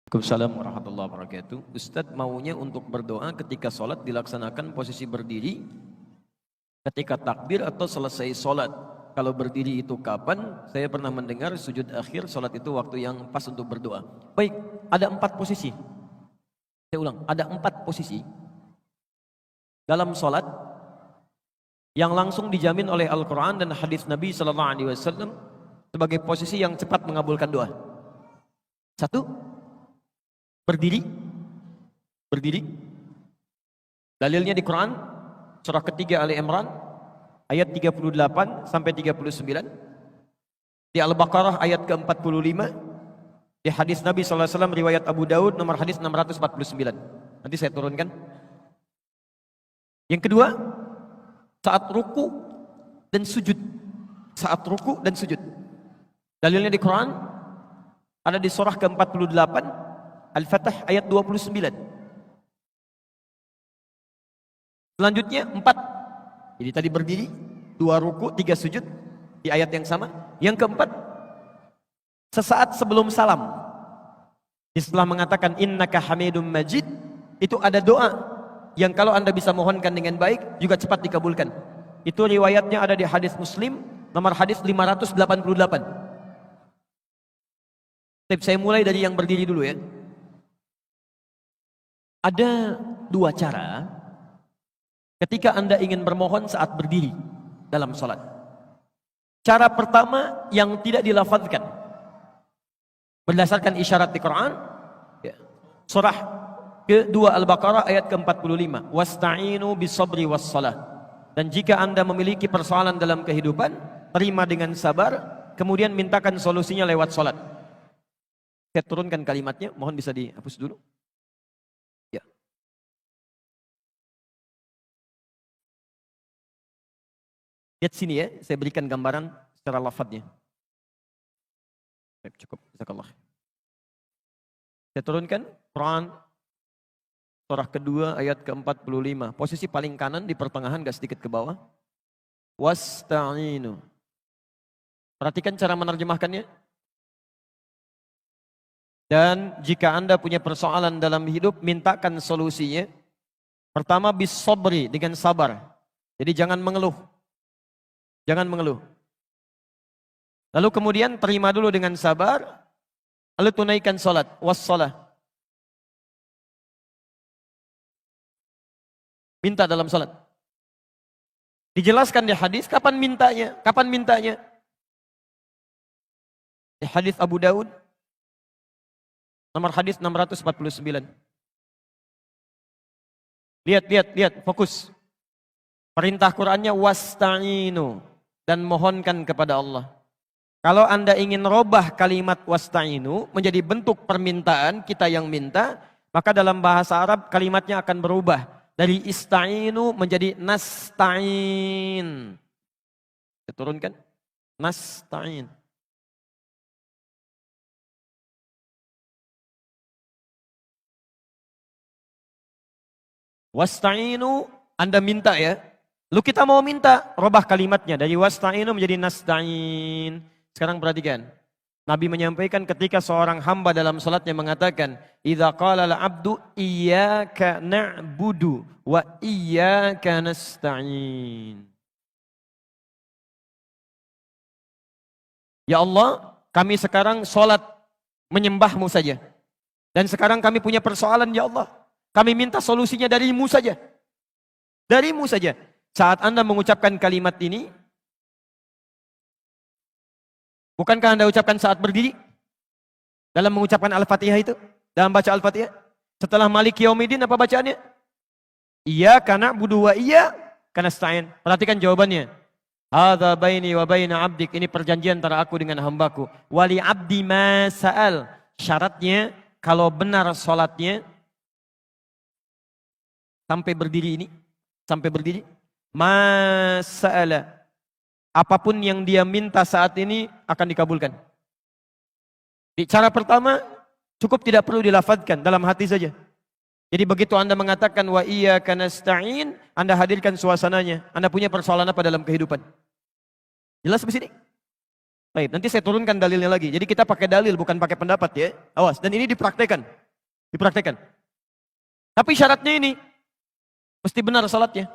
Waalaikumsalam warahmatullahi wabarakatuh. Ustadz maunya untuk berdoa ketika sholat dilaksanakan posisi berdiri, ketika takbir atau selesai sholat. Kalau berdiri itu kapan? Saya pernah mendengar sujud akhir sholat itu waktu yang pas untuk berdoa. Baik, ada 4 posisi. Saya ulang, ada 4 posisi dalam sholat yang langsung dijamin oleh Al-Quran dan hadis Nabi SAW sebagai posisi yang cepat mengabulkan doa. 1, berdiri. Dalilnya di Quran surah ketiga Ali Imran ayat 38 sampai 39. Di Al-Baqarah ayat ke-45. Di hadis Nabi SAW riwayat Abu Daud nomor hadis 649. Nanti saya turunkan. Yang kedua, saat ruku dan sujud. Saat ruku dan sujud. Dalilnya di Quran ada di surah ke-48 Al-Fatah ayat 29. Selanjutnya 4. Jadi tadi berdiri, 2 ruku, 3 sujud di ayat yang sama. Yang keempat, sesaat sebelum salam. Setelah mengatakan innaka hamidum majid, itu ada doa yang kalau Anda bisa mohonkan dengan baik juga cepat dikabulkan. Itu riwayatnya ada di hadis Muslim nomor hadis 588. Saya mulai dari yang berdiri dulu ya. Ada 2 cara ketika Anda ingin bermohon saat berdiri dalam sholat. Cara pertama yang tidak dilafazkan berdasarkan isyarat di Quran, surah ke-2 Al-Baqarah ayat ke-45. Wasta'inu bisabri wassalah. Dan jika Anda memiliki persoalan dalam kehidupan, terima dengan sabar, kemudian mintakan solusinya lewat sholat. Saya turunkan kalimatnya, mohon bisa dihapus dulu. Lihat sini ya, saya berikan gambaran secara lafadznya. Cukup, jazakallah. Saya turunkan Quran surah kedua ayat ke-45. Posisi paling kanan di pertengahan, gak sedikit ke bawah. Wasta'inu. Perhatikan cara menerjemahkannya. Dan jika Anda punya persoalan dalam hidup, mintakan solusinya. Pertama, bis-sabri, dengan sabar. Jadi jangan mengeluh. Jangan mengeluh. Lalu kemudian terima dulu dengan sabar. Lalu tunaikan sholat. Wassalah. Minta dalam sholat. Dijelaskan di hadis kapan mintanya. Kapan mintanya? Di hadis Abu Daud. Nomor hadis 649. Lihat. Fokus. Perintah Qurannya wasta'inu. Dan mohonkan kepada Allah. Kalau Anda ingin robah kalimat wasta'inu menjadi bentuk permintaan kita yang minta, maka dalam bahasa Arab kalimatnya akan berubah dari ista'inu menjadi nasta'in. Saya turunkan. Nasta'in. Wasta'inu, Anda minta ya. Lalu kita mau minta, robah kalimatnya dari wasta'inu menjadi nasta'in. Sekarang perhatikan. Nabi menyampaikan ketika seorang hamba dalam salatnya mengatakan, "Idza qala al-'abdu iyyaka na'budu wa iyyaka nasta'in." Ya Allah, kami sekarang salat menyembah-Mu saja. Dan sekarang kami punya persoalan ya Allah. Kami minta solusinya dari-Mu saja. Dari-Mu saja. Saat Anda mengucapkan kalimat ini, bukankah Anda ucapkan saat berdiri? Dalam mengucapkan Al-Fatihah itu? Dalam baca Al-Fatihah? Setelah Maliki Yaumiddin apa bacaannya? Iyyaka na'budu wa iyyaka nasta'in. Perhatikan jawabannya. Hadza baini wa baina 'abdik. Ini perjanjian antara aku dengan hambaku. Wali 'abdi ma sa'al. Syaratnya kalau benar salatnya sampai berdiri ini, sampai berdiri, masa'ala. Apapun yang dia minta saat ini akan dikabulkan. Di cara pertama, cukup tidak perlu dilafadzkan, dalam hati saja. Jadi begitu Anda mengatakan wa iyyaka nasta'in, Anda hadirkan suasananya. Anda punya persoalan apa dalam kehidupan? Jelas di sini? Baik, nanti saya turunkan dalilnya lagi. Jadi kita pakai dalil bukan pakai pendapat ya. Awas, dan ini dipraktekan. Dipraktekan. Tapi syaratnya ini mesti benar salatnya.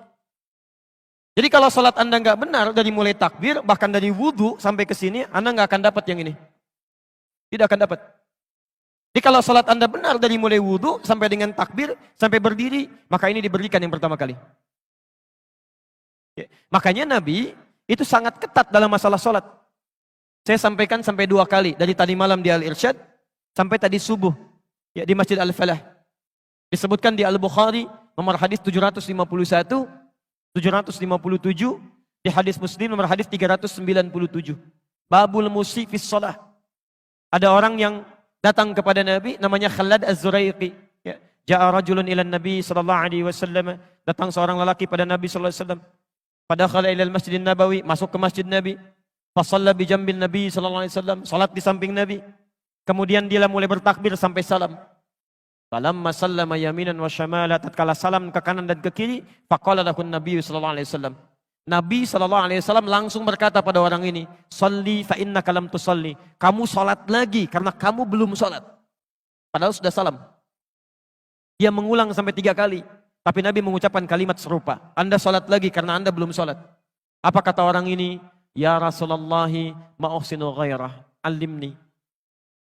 Jadi kalau salat Anda nggak benar dari mulai takbir bahkan dari wudu sampai ke sini Anda nggak akan dapat yang ini. Tidak akan dapat. Jadi kalau salat Anda benar dari mulai wudu sampai dengan takbir sampai berdiri, maka ini diberikan yang pertama kali. Ya. Makanya Nabi itu sangat ketat dalam masalah salat. Saya sampaikan sampai 2 kali dari tadi malam di Al-Irsyad sampai tadi subuh ya di Masjid Al-Falah. Disebutkan di Al-Bukhari nomor hadis 751, 757, di hadis Muslim nomor hadis 397. Babul musi fis shalah. Ada orang yang datang kepada Nabi namanya Khalad Az-Zuraiqi. Ya. Ja'a rajulun ila Nabi sallallahu alaihi wasallam. Datang seorang lelaki pada Nabi sallallahu alaihi wasallam. Pada khala ila Masjid Nabawi, masuk ke Masjid Nabi. Fa shalla bi jambin Nabi sallallahu alaihi wasallam, salat di samping Nabi. Kemudian dia mulai bertakbir sampai salam. Falamma sallama yaminan wa syamala, tatkala salam ke kanan dan ke kiri, faqala lahu Nabi sallallahu alaihi wasallam. Nabi sallallahu alaihi wasallam langsung berkata pada orang ini, "Shalli fa innaka lam tusalli." Kamu salat lagi karena kamu belum salat. Padahal sudah salam. Dia mengulang sampai 3 kali, tapi Nabi mengucapkan kalimat serupa. Anda salat lagi karena Anda belum salat. Apa kata orang ini? Ya Rasulullah, ma uhsinu ghairah, alimni.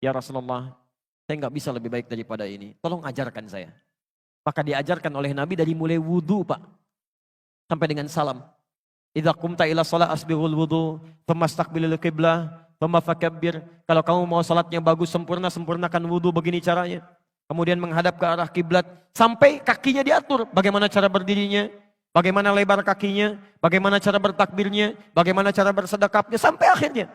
Ya Rasulullah, saya nggak bisa lebih baik daripada ini. Tolong ajarkan saya. Maka diajarkan oleh Nabi dari mulai wudu, Pak, sampai dengan salam. Idza qumta ila shalah asbighul wudu, thumma istaqbilil qiblah, thumma fakabbir. Kalau kamu mau salatnya bagus sempurna, sempurnakan wudu begini caranya. Kemudian menghadap ke arah kiblat sampai kakinya diatur. Bagaimana cara berdirinya? Bagaimana lebar kakinya? Bagaimana cara bertakbirnya? Bagaimana cara bersedekapnya? Sampai akhirnya.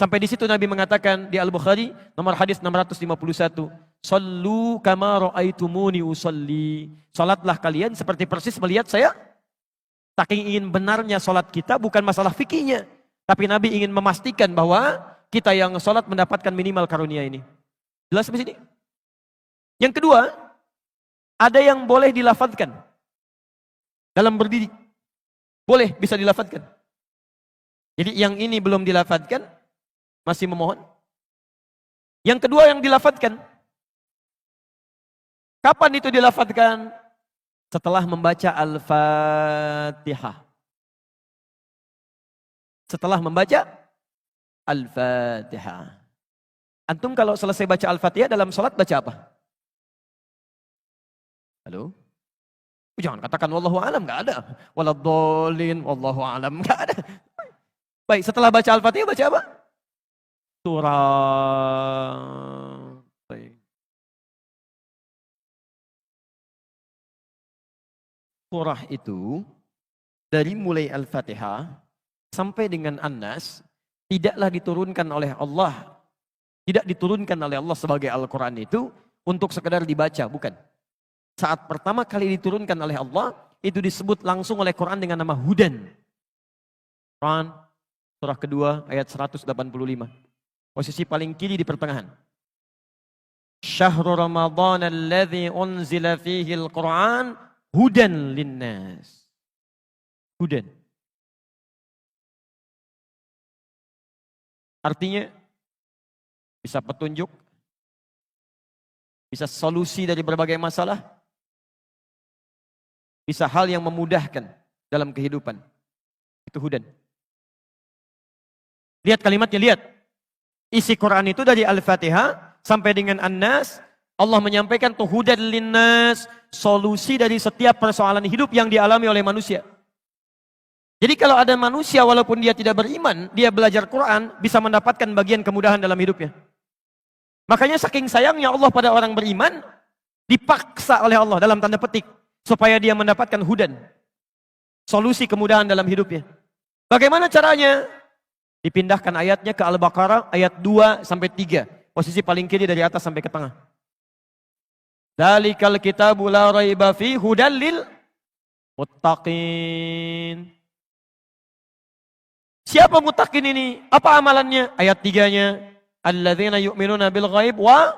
Sampai di situ Nabi mengatakan di Al-Bukhari nomor hadis 651, "Shallu kama ra'aitumuni usalli." Salatlah kalian seperti persis melihat saya. Saking ingin benarnya salat kita bukan masalah fikihnya, tapi Nabi ingin memastikan bahwa kita yang salat mendapatkan minimal karunia ini. Jelas sampai sini? Yang kedua, ada yang boleh dilafadzkan dalam berdiri. Boleh, bisa dilafadzkan. Jadi yang ini belum dilafadzkan, masih memohon. Yang kedua yang dilafadzkan. Kapan itu dilafadzkan? Setelah membaca Al-Fatihah. Setelah membaca Al-Fatihah. Antum kalau selesai baca Al-Fatihah dalam sholat baca apa? Halo? Jangan katakan wallahu alam, enggak ada. Waladhdallin, wallahu alam, enggak ada. Baik, setelah baca Al-Fatihah baca apa? Surah. Baik. Surah itu dari mulai Al-Fatihah sampai dengan An-Nas tidaklah diturunkan oleh Allah. Tidak diturunkan oleh Allah sebagai Al-Quran itu untuk sekedar dibaca, bukan. Saat pertama kali diturunkan oleh Allah, itu disebut langsung oleh Quran dengan nama Hudan. Quran, surah kedua, ayat 185. Posisi paling kiri di pertengahan. Syahrul Ramadan alladzi unzila fihi al-Quran hudan linnas. Hudan. Artinya, bisa petunjuk, bisa solusi dari berbagai masalah, bisa hal yang memudahkan dalam kehidupan. Itu hudan. Lihat kalimatnya, lihat. Isi Quran itu dari Al-Fatihah sampai dengan An-Nas, Allah menyampaikan tuh hudan linnas, solusi dari setiap persoalan hidup yang dialami oleh manusia. Jadi kalau ada manusia walaupun dia tidak beriman, dia belajar Quran, bisa mendapatkan bagian kemudahan dalam hidupnya. Makanya saking sayangnya Allah pada orang beriman, dipaksa oleh Allah dalam tanda petik, supaya dia mendapatkan hudan. Solusi kemudahan dalam hidupnya. Bagaimana caranya? Dipindahkan ayatnya ke Al-Baqarah ayat 2 sampai 3. Posisi paling kiri dari atas sampai ke tengah. Dzalikal kitabu la raiba fi hudal lil muttaqin. Siapa muttaqin ini? Apa amalannya? Ayat 3-nya. Alladzina yu'minuna bil ghaib wa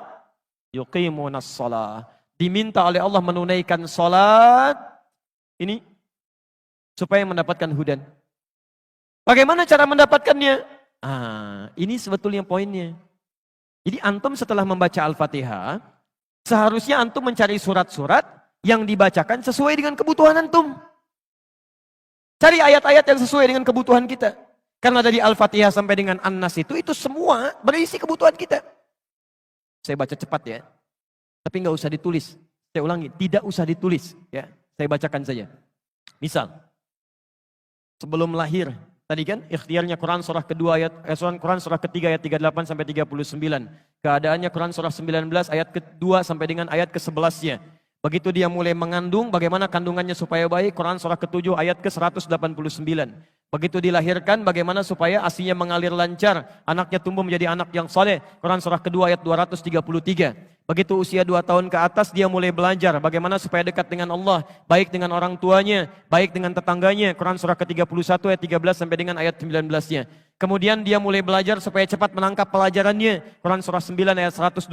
yuqimunas shalah. Diminta oleh Allah menunaikan salat ini supaya mendapatkan hudan. Bagaimana cara mendapatkannya? Ini sebetulnya poinnya. Jadi antum setelah membaca Al-Fatihah, seharusnya antum mencari surat-surat yang dibacakan sesuai dengan kebutuhan antum. Cari ayat-ayat yang sesuai dengan kebutuhan kita. Karena dari Al-Fatihah sampai dengan An-Nas itu semua berisi kebutuhan kita. Saya baca cepat ya. Tapi nggak usah ditulis. Saya ulangi, tidak usah ditulis. Ya, saya bacakan saja. Misal, sebelum lahir, tadi kan ikhtiarnya Quran surah kedua ayat Quran surah ketiga ayat 38 sampai 39. Keadaannya Quran surah 19 ayat kedua sampai dengan ayat ke-11-nya. Begitu dia mulai mengandung, bagaimana kandungannya supaya baik, Quran surah ke-7 ayat ke-189. Begitu dilahirkan, bagaimana supaya ASI-nya mengalir lancar, anaknya tumbuh menjadi anak yang soleh, Quran surah kedua ayat 233. Begitu usia 2 tahun ke atas, dia mulai belajar bagaimana supaya dekat dengan Allah, baik dengan orang tuanya, baik dengan tetangganya, Quran surah ke-31 ayat 13 sampai dengan ayat 19-nya. Kemudian dia mulai belajar supaya cepat menangkap pelajarannya, Quran surah 9 ayat 122.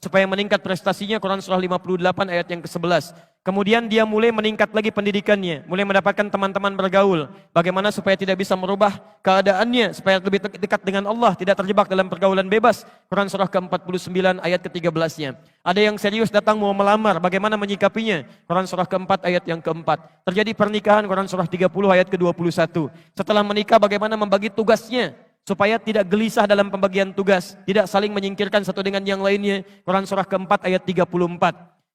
Supaya meningkat prestasinya, Quran surah 58 ayat yang ke-11. Kemudian dia mulai meningkat lagi pendidikannya, mulai mendapatkan teman-teman bergaul. Bagaimana supaya tidak bisa merubah keadaannya, supaya lebih dekat dengan Allah, tidak terjebak dalam pergaulan bebas. Quran surah ke-49 ayat ke-13-nya. Ada yang serius datang mau melamar, bagaimana menyikapinya? Quran surah ke-4 ayat yang ke-4. Terjadi pernikahan, Quran surah 30 ayat ke-21. Setelah menikah, bagaimana membagi tugasnya? Supaya tidak gelisah dalam pembagian tugas, tidak saling menyingkirkan satu dengan yang lainnya. Quran surah ke-4 ayat 34.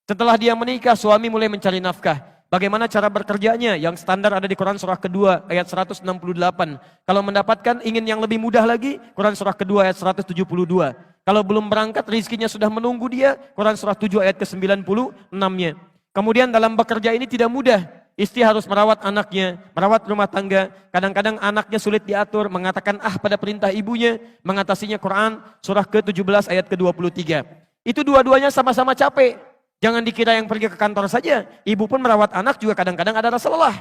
Setelah dia menikah, suami mulai mencari nafkah. Bagaimana cara bekerjanya? Yang standar ada di Quran surah kedua ayat 168. Kalau mendapatkan ingin yang lebih mudah lagi, Quran surah kedua ayat 172. Kalau belum berangkat, rizkinya sudah menunggu dia, Quran surah 7 ayat ke-96-nya. Kemudian dalam bekerja ini tidak mudah. Istri harus merawat anaknya, merawat rumah tangga. Kadang-kadang anaknya sulit diatur, mengatakan pada perintah ibunya, mengatasinya Quran surah ke-17 ayat ke-23. Itu dua-duanya sama-sama capek. Jangan dikira yang pergi ke kantor saja. Ibu pun merawat anak juga kadang-kadang ada rasa lelah.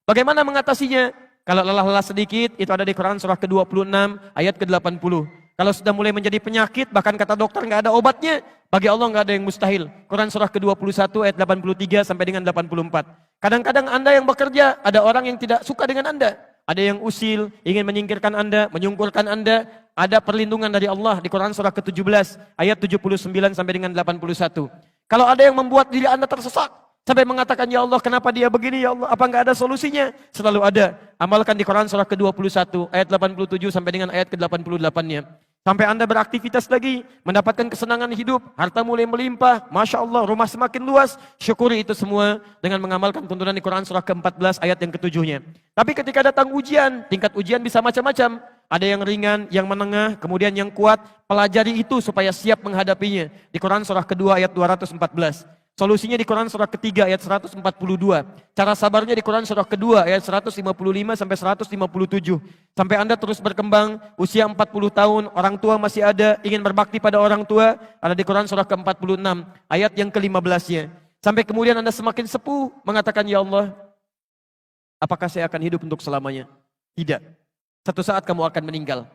Bagaimana mengatasinya? Kalau lelah-lelah sedikit, itu ada di Quran surah ke-26 ayat ke-80. Kalau sudah mulai menjadi penyakit, bahkan kata dokter nggak ada obatnya, bagi Allah nggak ada yang mustahil. Quran surah ke-21 ayat 83 sampai dengan 84. Kadang-kadang Anda yang bekerja, ada orang yang tidak suka dengan Anda. Ada yang usil, ingin menyingkirkan Anda, menyungkurkan Anda. Ada perlindungan dari Allah di Quran surah ke-17 ayat 79 sampai dengan 81. Kalau ada yang membuat diri Anda tersesat, sampai mengatakan, ya Allah kenapa dia begini ya Allah, apa enggak ada solusinya? Selalu ada. Amalkan di Quran surah ke-21 ayat 87 sampai dengan ayat ke-88-nya. Sampai Anda beraktivitas lagi, mendapatkan kesenangan hidup, harta mulai melimpah, Masya Allah, rumah semakin luas, syukuri itu semua dengan mengamalkan tuntunan di Quran surah ke-14 ayat yang ke-7-nya. Tapi ketika datang ujian, tingkat ujian bisa macam-macam. Ada yang ringan, yang menengah, kemudian yang kuat. Pelajari itu supaya siap menghadapinya. Di Quran surah kedua ayat 214. Solusinya di Quran surah ketiga ayat 142. Cara sabarnya di Quran surah kedua ayat 155 sampai 157. Sampai Anda terus berkembang, usia 40 tahun, orang tua masih ada, ingin berbakti pada orang tua, ada di Quran surah ke-46 ayat yang ke-15-nya. Sampai kemudian Anda semakin sepuh, mengatakan, ya Allah, apakah saya akan hidup untuk selamanya? Tidak. Satu saat kamu akan meninggal.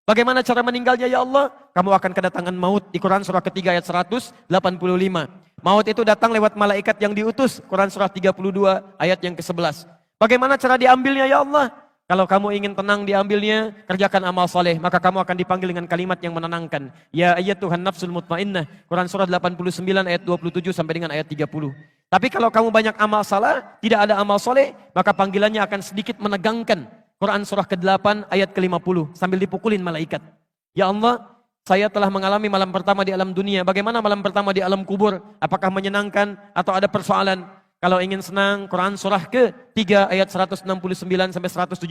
Bagaimana cara meninggalnya ya Allah? Kamu akan kedatangan maut di Quran surah ketiga ayat 185. Maut itu datang lewat malaikat yang diutus. Quran surah 32 ayat yang ke-11. Bagaimana cara diambilnya ya Allah? Kalau kamu ingin tenang diambilnya, kerjakan amal soleh. Maka kamu akan dipanggil dengan kalimat yang menenangkan. Ya ayyatuhan nafsul mutmainnah. Quran surah 89 ayat 27 sampai dengan ayat 30. Tapi kalau kamu banyak amal salah, tidak ada amal soleh, maka panggilannya akan sedikit menegangkan. Quran surah ke-8 ayat ke-50 sambil dipukulin malaikat. Ya Allah, saya telah mengalami malam pertama di alam dunia. Bagaimana malam pertama di alam kubur? Apakah menyenangkan atau ada persoalan? Kalau ingin senang, Quran surah ke-3 ayat 169 sampai 172.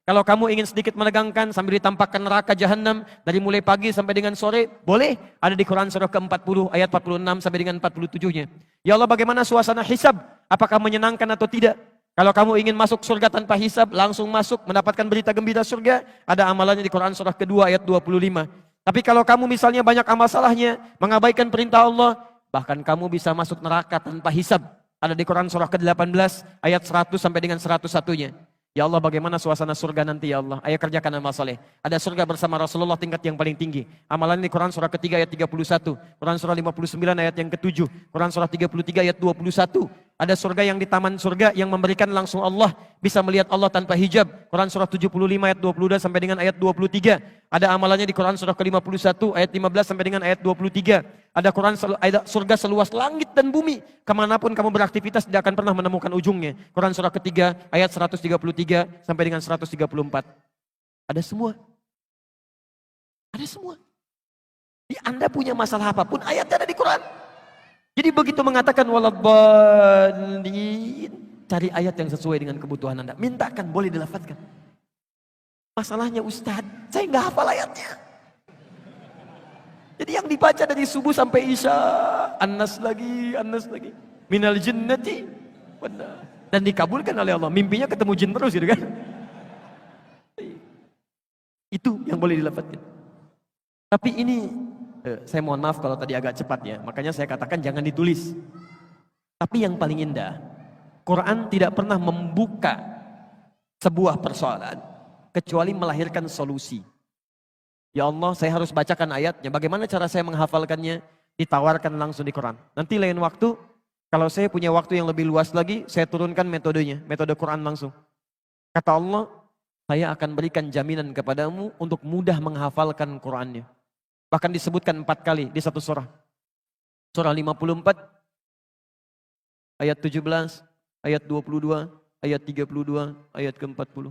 Kalau kamu ingin sedikit menegangkan sambil ditampakkan neraka jahanam dari mulai pagi sampai dengan sore, boleh. Ada di Quran surah ke-40 ayat 46 sampai dengan 47-nya. Ya Allah, bagaimana suasana hisab? Apakah menyenangkan atau tidak? Kalau kamu ingin masuk surga tanpa hisab, langsung masuk, mendapatkan berita gembira surga, ada amalannya di Quran surah kedua ayat 25. Tapi kalau kamu misalnya banyak amal salahnya, mengabaikan perintah Allah, bahkan kamu bisa masuk neraka tanpa hisab. Ada di Quran surah ke-18 ayat 100 sampai dengan 101-nya. Ya Allah, bagaimana suasana surga nanti ya Allah? Ayo kerjakan amal saleh. Ada surga bersama Rasulullah tingkat yang paling tinggi. Amalan di Quran surah ketiga ayat 31, Quran surah 59 ayat yang ke-7, Quran surah 33 ayat 21. Ada surga yang di taman surga yang memberikan langsung Allah, bisa melihat Allah tanpa hijab. Quran surah 75 ayat 22 sampai dengan ayat 23. Ada amalannya di Quran surah ke-51 ayat 15 sampai dengan ayat 23. Ada surga seluas langit dan bumi. Kemanapun kamu beraktivitas tidak akan pernah menemukan ujungnya. Quran surah ketiga ayat 133 sampai dengan 134. Ada semua. Ada semua. Di Anda punya masalah apapun, ayatnya ada di Quran. Jadi begitu mengatakan waladhdallin, cari ayat yang sesuai dengan kebutuhan Anda. Mintakan, boleh dilafadzkan. Masalahnya Ustaz, saya nggak hafal ayatnya. Jadi yang dibaca dari subuh sampai isya, An-Nas lagi. Minal jinnati. Dan dikabulkan oleh Allah. Mimpinya ketemu jin terus gitu kan. Itu yang boleh dilafadzkan. Tapi ini saya mohon maaf kalau tadi agak cepat ya, makanya saya katakan jangan ditulis. Tapi yang paling indah, Quran tidak pernah membuka sebuah persoalan kecuali melahirkan solusi. Ya Allah, saya harus bacakan ayatnya, bagaimana cara saya menghafalkannya? Ditawarkan langsung di Quran. Nanti lain waktu, kalau saya punya waktu yang lebih luas lagi, saya turunkan metodenya, metode Quran langsung. Kata Allah, saya akan berikan jaminan kepadamu untuk mudah menghafalkan Qurannya. Bahkan disebutkan 4 kali di satu surah. Surah 54, ayat 17, ayat 22, ayat 32, ayat ke-40.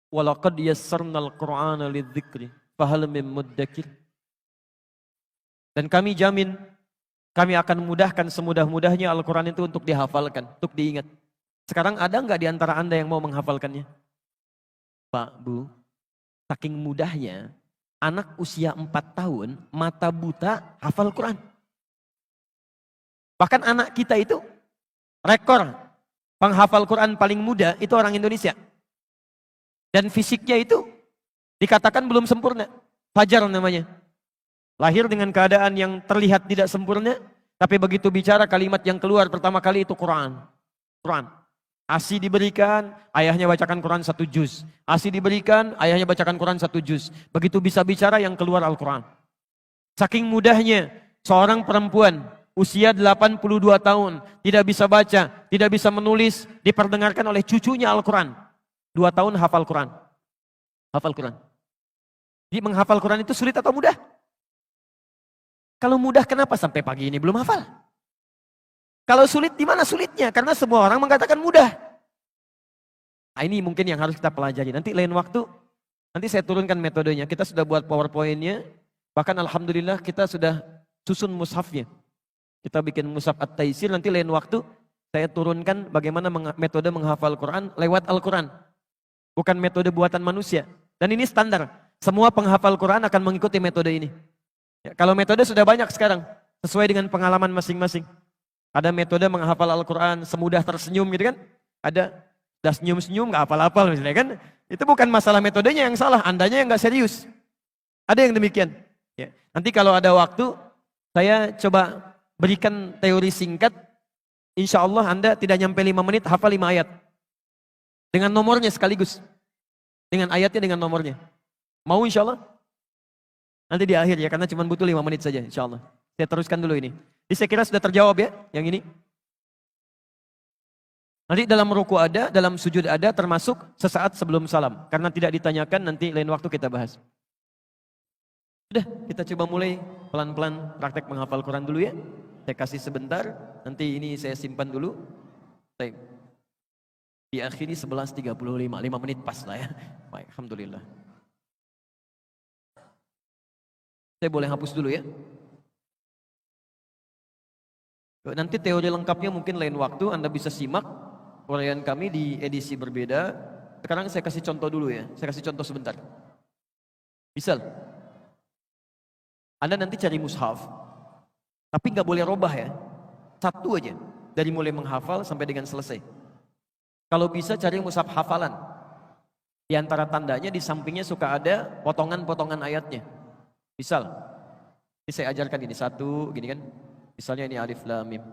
Walaqad yassarnal Qur'ana lidzikri fahal min muddakir. Dan kami jamin, kami akan mudahkan semudah-mudahnya Al-Quran itu untuk dihafalkan, untuk diingat. Sekarang ada nggak di antara Anda yang mau menghafalkannya? Pak, Bu, saking mudahnya, anak usia 4 tahun, mata buta, hafal Quran. Bahkan anak kita itu, rekor penghafal Quran paling muda, itu orang Indonesia. Dan fisiknya itu, dikatakan belum sempurna. Fajar namanya. Lahir dengan keadaan yang terlihat tidak sempurna, tapi begitu bicara kalimat yang keluar pertama kali itu Quran. Quran. ASI diberikan, ayahnya bacakan Quran 1 juz. ASI diberikan, ayahnya bacakan Quran 1 juz. Begitu bisa bicara yang keluar Al-Quran. Saking mudahnya, seorang perempuan usia 82 tahun, tidak bisa baca, tidak bisa menulis, diperdengarkan oleh cucunya Al-Quran. 2 tahun hafal Quran. Hafal Quran. Jadi menghafal Quran itu sulit atau mudah? Kalau mudah kenapa sampai pagi ini belum hafal? Kalau sulit, di mana sulitnya? Karena semua orang mengatakan mudah. Nah, ini mungkin yang harus kita pelajari. Nanti lain waktu, nanti saya turunkan metodenya. Kita sudah buat PowerPoint-nya. Bahkan Alhamdulillah kita sudah susun mushafnya. Kita bikin mushaf At-Taisir. Nanti lain waktu, saya turunkan bagaimana metode menghafal Quran lewat Al-Quran. Bukan metode buatan manusia. Dan ini standar. Semua penghafal Quran akan mengikuti metode ini. Ya, kalau metode sudah banyak sekarang. Sesuai dengan pengalaman masing-masing. Ada metode menghafal Al-Quran semudah tersenyum gitu kan. Ada udah senyum-senyum gak hafal-hafal misalnya kan. Itu bukan masalah metodenya yang salah, andanya yang gak serius. Ada yang demikian. Ya. Nanti kalau ada waktu, saya coba berikan teori singkat. Insya Allah Anda tidak nyampe 5 menit hafal 5 ayat. Dengan nomornya sekaligus. Dengan ayatnya, dengan nomornya. Mau insya Allah? Nanti di akhir ya, karena cuma butuh 5 menit saja insya Allah. Saya teruskan dulu ini. Jadi saya kira sudah terjawab ya, yang ini. Nanti dalam ruku ada, dalam sujud ada, termasuk sesaat sebelum salam. Karena tidak ditanyakan, nanti lain waktu kita bahas. Sudah, kita coba mulai pelan-pelan praktek menghafal Quran dulu ya. Saya kasih sebentar, nanti ini saya simpan dulu. Baik. Diakhiri 11.35, 5 menit pas lah ya. Baik, Alhamdulillah. Saya boleh hapus dulu ya. Nanti teori lengkapnya mungkin lain waktu Anda bisa simak uraian kami di edisi berbeda. Sekarang saya kasih contoh dulu ya. Saya kasih contoh sebentar. Misal, Anda nanti cari mushaf, tapi nggak boleh robah ya. Satu aja, dari mulai menghafal sampai dengan selesai. Kalau bisa cari mushaf hafalan. Di antara tandanya di sampingnya suka ada potongan-potongan ayatnya. Misal, ini saya ajarkan ini satu, gini kan. Misalnya ini alif lam mim.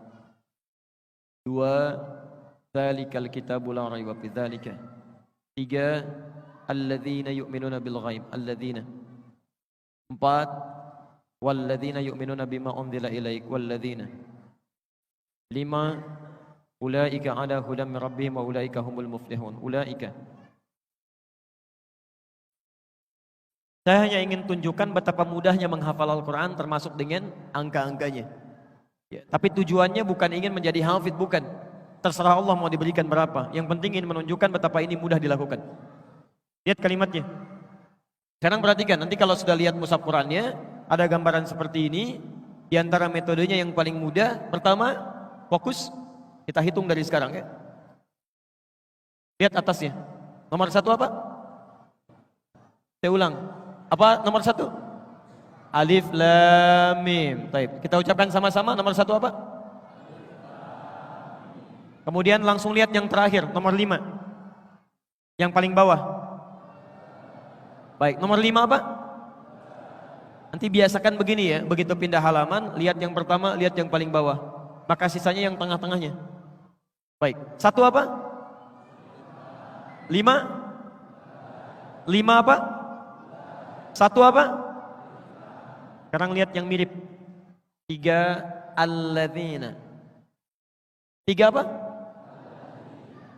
2, dzalikal kitabu la raiba fi dzalika. 3, alladzina yu'minuna bil ghaib, alladzina. 4, walladzina yu'minuna bima unzila ilaik walladzina 5 ulaika ala hudam min rabbihim wa ulaika humul muflihun. Ulaika. Saya hanya ingin tunjukkan betapa mudahnya menghafal Al-Quran termasuk dengan angka-angkanya. Ya, tapi tujuannya bukan ingin menjadi hafid, bukan. Terserah Allah mau diberikan berapa. Yang penting ingin menunjukkan betapa ini mudah dilakukan. Lihat kalimatnya. Sekarang perhatikan, nanti kalau sudah lihat mushaf Qurannya, ada gambaran seperti ini. Di antara metodenya yang paling mudah, pertama, fokus. Kita hitung dari sekarang ya. Lihat atasnya. Nomor 1 apa? Saya ulang. Apa nomor 1? Alif Lam Mim. Baik, kita ucapkan sama-sama. Nomor 1 apa? Kemudian langsung lihat yang terakhir, nomor 5. Yang paling bawah. Baik, nomor 5 apa? Nanti biasakan begini ya, begitu pindah halaman, lihat yang pertama, lihat yang paling bawah. Maka sisanya yang tengah-tengahnya. Baik, 1 apa? 5? 5 apa? 1 apa? Sekarang lihat yang mirip. 3 alladzina. 3 apa?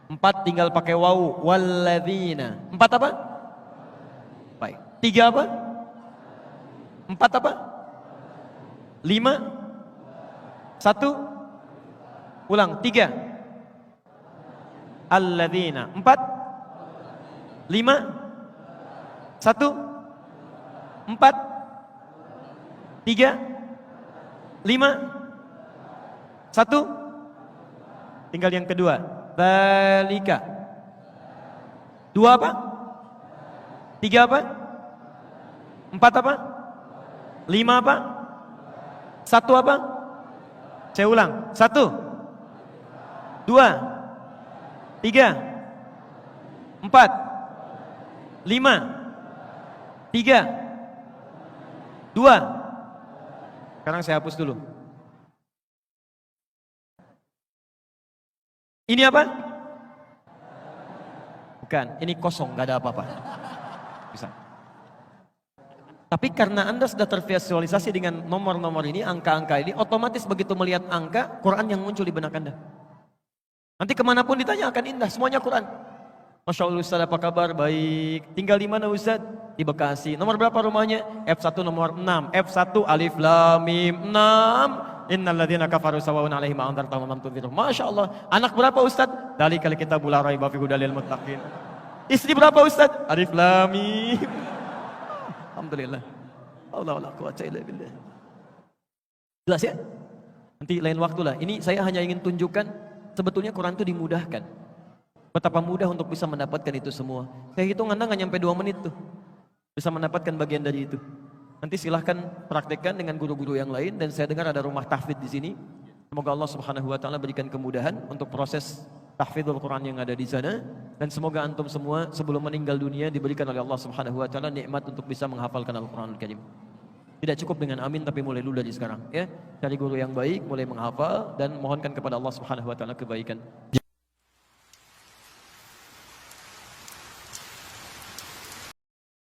4 tinggal pakai wawu. Walladzina. 4 apa? Baik. 3 apa? 4 apa? 5? 1? Ulang. 3. Alladzina. 4? 5? 1? 4, 3, 5, 1. Tinggal yang kedua. Balika. 2 apa? 3 apa? 4 apa? 5 apa? 1 apa? Saya ulang. 1, 2, 3, 4, 5, 3, 2. Sekarang saya hapus dulu. Ini apa? Bukan, ini kosong, gak ada apa-apa. Bisa. Tapi karena Anda sudah tervisualisasi dengan nomor-nomor ini, angka-angka ini, otomatis begitu melihat angka, Quran yang muncul di benak Anda. Nanti kemanapun ditanya akan indah, semuanya Quran. Masya Allah Ustaz, apa kabar? Baik. Tinggal di mana Ustaz? Di Bekasi. Nomor berapa rumahnya? F1 nomor 6. F1 alif lam mim 6. Innal ladzina kafaru sawa'un 'alaihim a'anzartahum am lam tunzirhum. Masya Allah. Anak berapa Ustaz? Dalikal kitabu la raiba fihi hudal lil muttaqin. Istri berapa Ustaz? Alif lam mim. Alhamdulillah. Allah la quwwata illa billah. Jelas ya? Nanti lain waktu lah. Ini saya hanya ingin tunjukkan sebetulnya Quran itu dimudahkan. Betapa mudah untuk bisa mendapatkan itu semua. Saya hitung Anda nggak nyampe 2 menit tuh. Bisa mendapatkan bagian dari itu. Nanti silahkan praktekkan dengan guru-guru yang lain. Dan saya dengar ada rumah tahfidz di sini. Semoga Allah Subhanahu Wa Taala berikan kemudahan untuk proses tahfidzul Quran yang ada di sana. Dan semoga antum semua sebelum meninggal dunia diberikan oleh Allah Subhanahu Wa Taala nikmat untuk bisa menghafalkan Al-Quranul Karim. Tidak cukup dengan amin, tapi mulai dulu dari sekarang. Ya, cari guru yang baik, mulai menghafal dan mohonkan kepada Allah Subhanahu Wa Taala kebaikan.